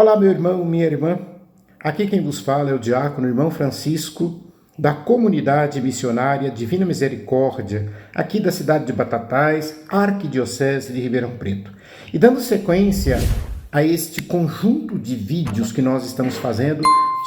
Olá, meu irmão, minha irmã. Aqui quem vos fala é o diácono irmão Francisco, da comunidade missionária Divina Misericórdia, aqui da cidade de Batatais, Arquidiocese de Ribeirão Preto. E dando sequência a este conjunto de vídeos que nós estamos fazendo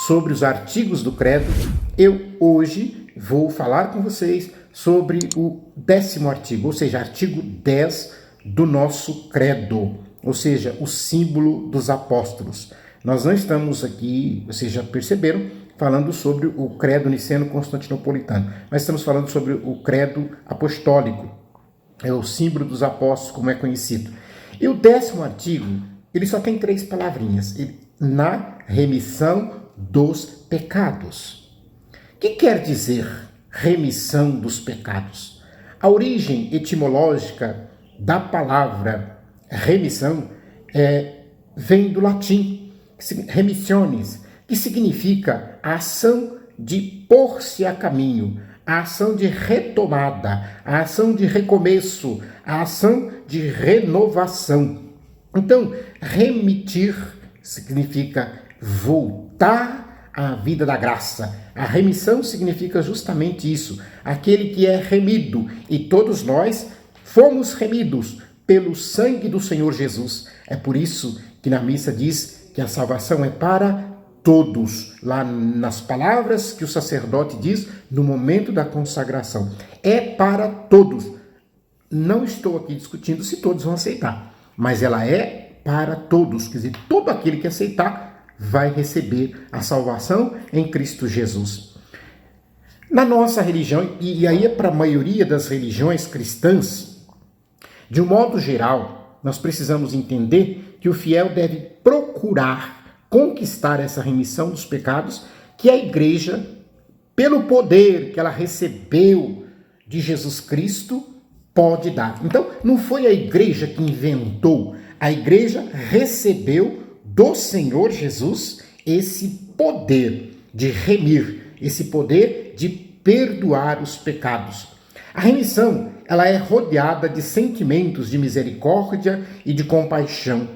sobre os artigos do credo, eu hoje vou falar com vocês sobre o 10º artigo, ou seja, artigo 10 do nosso credo, ou seja, o símbolo dos apóstolos. Nós não estamos aqui, vocês já perceberam, falando sobre o credo niceno-constantinopolitano, mas estamos falando sobre o credo apostólico, é o símbolo dos apóstolos, como é conhecido. E o 10º artigo, ele só tem 3 palavrinhas, na remissão dos pecados. O que quer dizer remissão dos pecados? A origem etimológica da palavra remissão vem do latim, remissiones, que significa a ação de pôr-se a caminho, a ação de retomada, a ação de recomeço, a ação de renovação. Então, remitir significa voltar à vida da graça. A remissão significa justamente isso, aquele que é remido, e todos nós fomos remidos pelo sangue do Senhor Jesus. É por isso que na missa diz que a salvação é para todos, lá nas palavras que o sacerdote diz no momento da consagração. É para todos. Não estou aqui discutindo se todos vão aceitar, mas ela é para todos. Quer dizer, todo aquele que aceitar vai receber a salvação em Cristo Jesus. Na nossa religião, e aí é para a maioria das religiões cristãs, de um modo geral, nós precisamos entender que o fiel deve procurar conquistar essa remissão dos pecados que a igreja, pelo poder que ela recebeu de Jesus Cristo, pode dar. Então, não foi a igreja que inventou, a igreja recebeu do Senhor Jesus esse poder de remir, esse poder de perdoar os pecados. A remissão, ela é rodeada de sentimentos de misericórdia e de compaixão,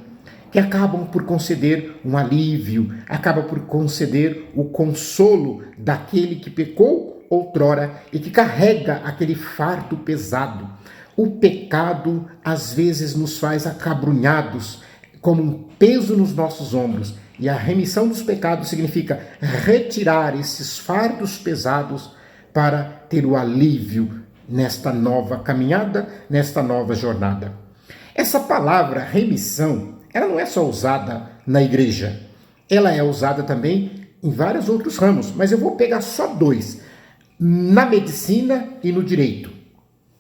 que acabam por conceder um alívio, acabam por conceder o consolo daquele que pecou outrora e que carrega aquele fardo pesado. O pecado, às vezes, nos faz acabrunhados, como um peso nos nossos ombros. E a remissão dos pecados significa retirar esses fardos pesados para ter o alívio nesta nova caminhada, nesta nova jornada. Essa palavra remissão, ela não é só usada na igreja, ela é usada também em vários outros ramos, mas eu vou pegar só 2, na medicina e no direito.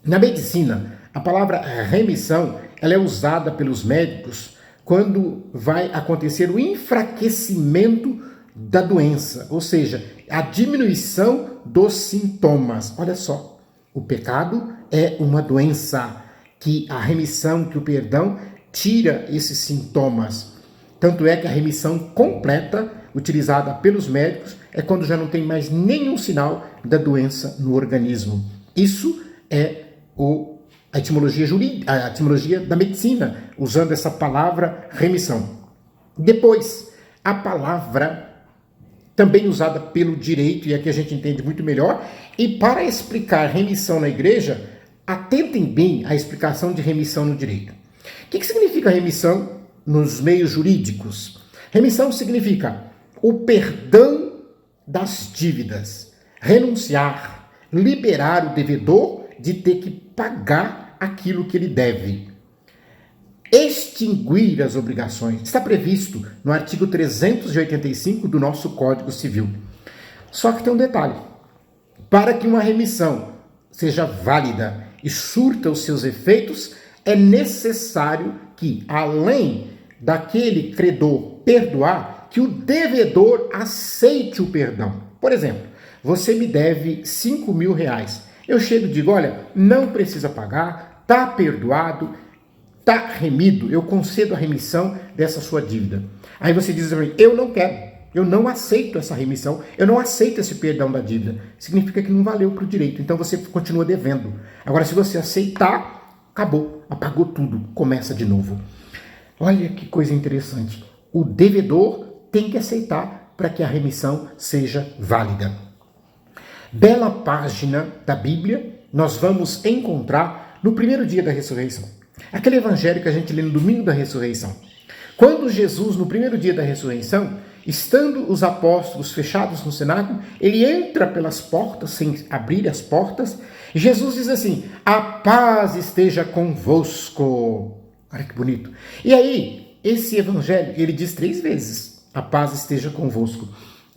Na medicina, a palavra remissão, ela é usada pelos médicos quando vai acontecer o enfraquecimento da doença, ou seja, a diminuição dos sintomas. Olha só, o pecado é uma doença que a remissão, que o perdão, tira esses sintomas. Tanto é que a remissão completa, utilizada pelos médicos, é quando já não tem mais nenhum sinal da doença no organismo. Isso é a etimologia jurídica, a etimologia da medicina, usando essa palavra remissão. Depois, a palavra também usada pelo direito, e aqui a gente entende muito melhor, e para explicar remissão na igreja, atentem bem à explicação de remissão no direito. O que significa remissão nos meios jurídicos? Remissão significa o perdão das dívidas, renunciar, liberar o devedor de ter que pagar aquilo que ele deve. Extinguir as obrigações. Está previsto no artigo 385 do nosso Código Civil. Só que tem um detalhe. Para que uma remissão seja válida e surta os seus efeitos, é necessário que, além daquele credor perdoar, que o devedor aceite o perdão. Por exemplo, você me deve R$5.000. Eu chego e digo, olha, não precisa pagar, está perdoado, está remido, eu concedo a remissão dessa sua dívida. Aí você diz para mim, eu não quero, eu não aceito essa remissão, eu não aceito esse perdão da dívida. Significa que não valeu para o direito, então você continua devendo. Agora, se você aceitar, acabou, apagou tudo, começa de novo. Olha que coisa interessante. o devedor tem que aceitar para que a remissão seja válida. Bela página da Bíblia nós vamos encontrar no primeiro dia da ressurreição. Aquele evangelho que a gente lê no domingo da ressurreição. Quando Jesus, no primeiro dia da ressurreição, estando os apóstolos fechados no cenáculo, ele entra pelas portas, sem abrir as portas, e Jesus diz assim: a paz esteja convosco. Olha que bonito. E aí, esse evangelho, ele diz 3 vezes: a paz esteja convosco.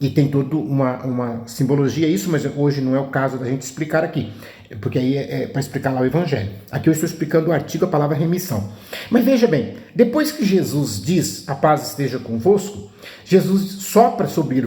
E tem toda uma simbologia isso, mas hoje não é o caso da gente explicar aqui, porque aí é para explicar lá o evangelho. Aqui eu estou explicando o artigo, a palavra remissão. Mas veja bem, depois que Jesus diz, a paz esteja convosco, Jesus sopra sobre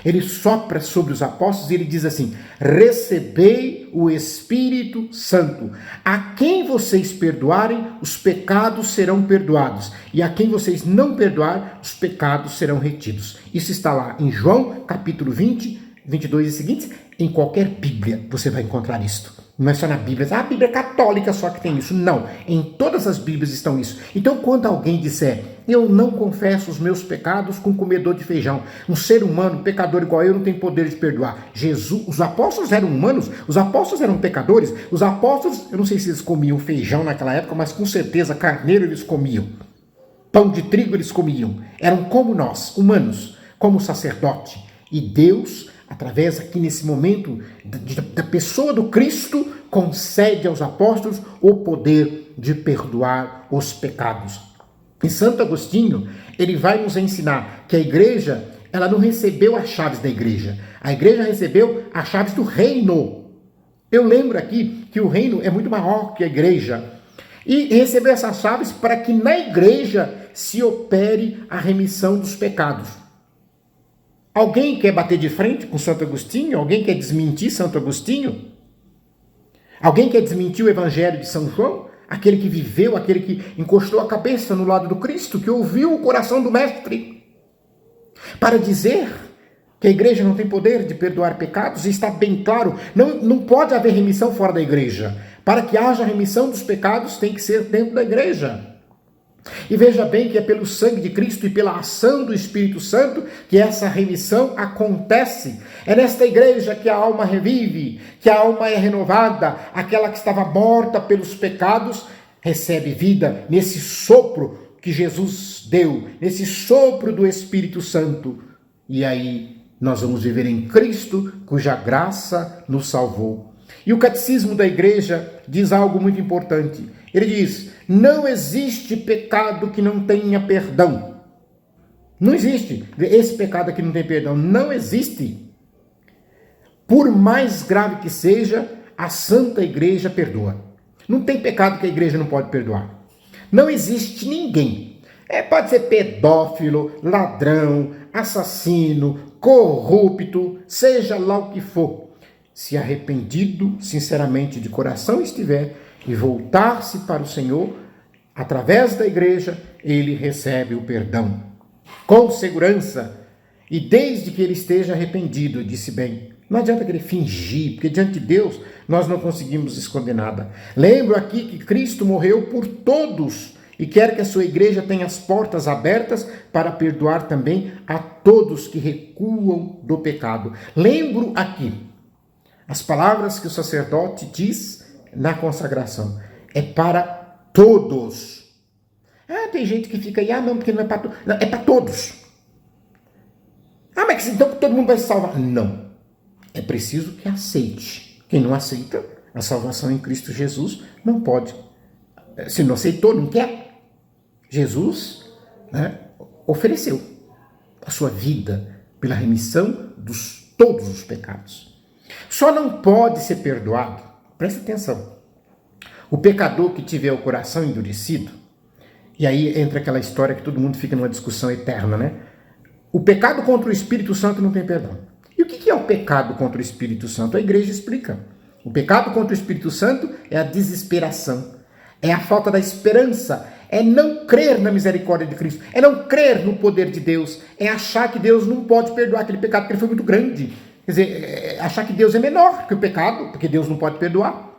ele sopra sobre os apóstolos e ele diz assim: recebei o Espírito Santo. A quem vocês perdoarem, os pecados serão perdoados. E a quem vocês não perdoarem, os pecados serão retidos. Isso está lá em João, capítulo 20, 22 e seguintes. Em qualquer Bíblia você vai encontrar isto. Não é só na Bíblia. A Bíblia católica só que tem isso. Não. Em todas as Bíblias estão isso. Então, quando alguém disser: eu não confesso os meus pecados com comedor de feijão, um ser humano, pecador igual eu, não tem poder de perdoar. Jesus, os apóstolos eram humanos, os apóstolos eram pecadores, os apóstolos, eu não sei se eles comiam feijão naquela época, mas com certeza carneiro eles comiam. Pão de trigo eles comiam. Eram como nós, humanos, como sacerdote. E Deus, através aqui nesse momento da pessoa do Cristo, concede aos apóstolos o poder de perdoar os pecados. E Santo Agostinho, ele vai nos ensinar que a igreja, ela não recebeu as chaves da igreja. A igreja recebeu as chaves do reino. Eu lembro aqui que o reino é muito maior que a igreja. E recebeu essas chaves para que na igreja se opere a remissão dos pecados. Alguém quer bater de frente com Santo Agostinho? Alguém quer desmentir Santo Agostinho? Alguém quer desmentir o evangelho de São João? Aquele que viveu, aquele que encostou a cabeça no lado do Cristo, que ouviu o coração do Mestre. Para dizer que a igreja não tem poder de perdoar pecados, e está bem claro, não pode haver remissão fora da igreja. Para que haja remissão dos pecados, tem que ser dentro da igreja. E veja bem que é pelo sangue de Cristo e pela ação do Espírito Santo que essa remissão acontece. É nesta igreja que a alma revive, que a alma é renovada, aquela que estava morta pelos pecados recebe vida nesse sopro que Jesus deu, nesse sopro do Espírito Santo. E aí nós vamos viver em Cristo, cuja graça nos salvou. E o catecismo da igreja diz algo muito importante. Ele diz: não existe pecado que não tenha perdão. Não existe. Esse pecado aqui não tem perdão. Não existe. Por mais grave que seja, a Santa Igreja perdoa. Não tem pecado que a igreja não pode perdoar. Não existe ninguém. Pode ser pedófilo, ladrão, assassino, corrupto, seja lá o que for. Se arrependido, sinceramente, de coração estiver, e voltar-se para o Senhor, através da igreja, ele recebe o perdão. Com segurança, e desde que ele esteja arrependido, eu disse bem, não adianta querer fingir, porque diante de Deus nós não conseguimos esconder nada. Lembro aqui que Cristo morreu por todos e quer que a sua igreja tenha as portas abertas para perdoar também a todos que recuam do pecado. Lembro aqui as palavras que o sacerdote diz na consagração. É para todos. Tem gente que fica aí, não, porque não é para todos. Não, é para todos. Mas então todo mundo vai se salvar. Não. É preciso que aceite. Quem não aceita a salvação em Cristo Jesus não pode. Se não aceitou, não quer. Jesus ofereceu a sua vida pela remissão de todos os pecados. Só não pode ser perdoado, presta atenção, o pecador que tiver o coração endurecido, e aí entra aquela história que todo mundo fica numa discussão eterna, né? O pecado contra o Espírito Santo não tem perdão. E o que é o pecado contra o Espírito Santo? A igreja explica. O pecado contra o Espírito Santo é a desesperação, é a falta da esperança, é não crer na misericórdia de Cristo, é não crer no poder de Deus, é achar que Deus não pode perdoar aquele pecado porque ele foi muito grande. Quer dizer, achar que Deus é menor que o pecado, porque Deus não pode perdoar.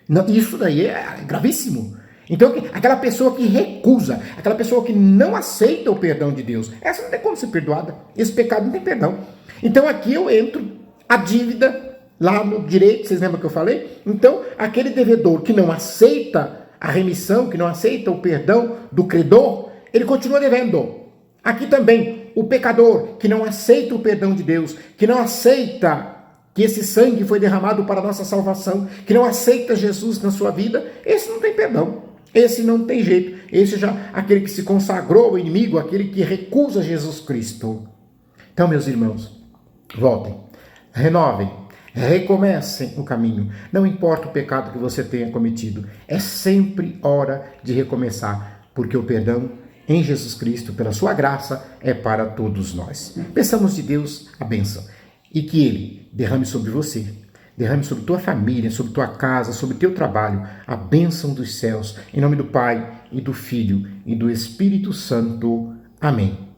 Não, isso daí é gravíssimo. Então, aquela pessoa que recusa, aquela pessoa que não aceita o perdão de Deus, essa não tem como ser perdoada. Esse pecado não tem perdão. Então, aqui eu entro a dívida lá no direito, vocês lembram que eu falei? Então, aquele devedor que não aceita a remissão, que não aceita o perdão do credor, ele continua devendo. Aqui também, o pecador que não aceita o perdão de Deus, que não aceita que esse sangue foi derramado para a nossa salvação, que não aceita Jesus na sua vida, esse não tem perdão. Esse não tem jeito. Esse já, aquele que se consagrou ao inimigo, aquele que recusa Jesus Cristo. Então, meus irmãos, voltem, renovem, recomecem o caminho. Não importa o pecado que você tenha cometido, é sempre hora de recomeçar, porque o perdão em Jesus Cristo, pela sua graça, é para todos nós. Peçamos de Deus a bênção e que Ele derrame sobre você, derrame sobre tua família, sobre tua casa, sobre teu trabalho, a bênção dos céus, em nome do Pai, e do Filho, e do Espírito Santo. Amém.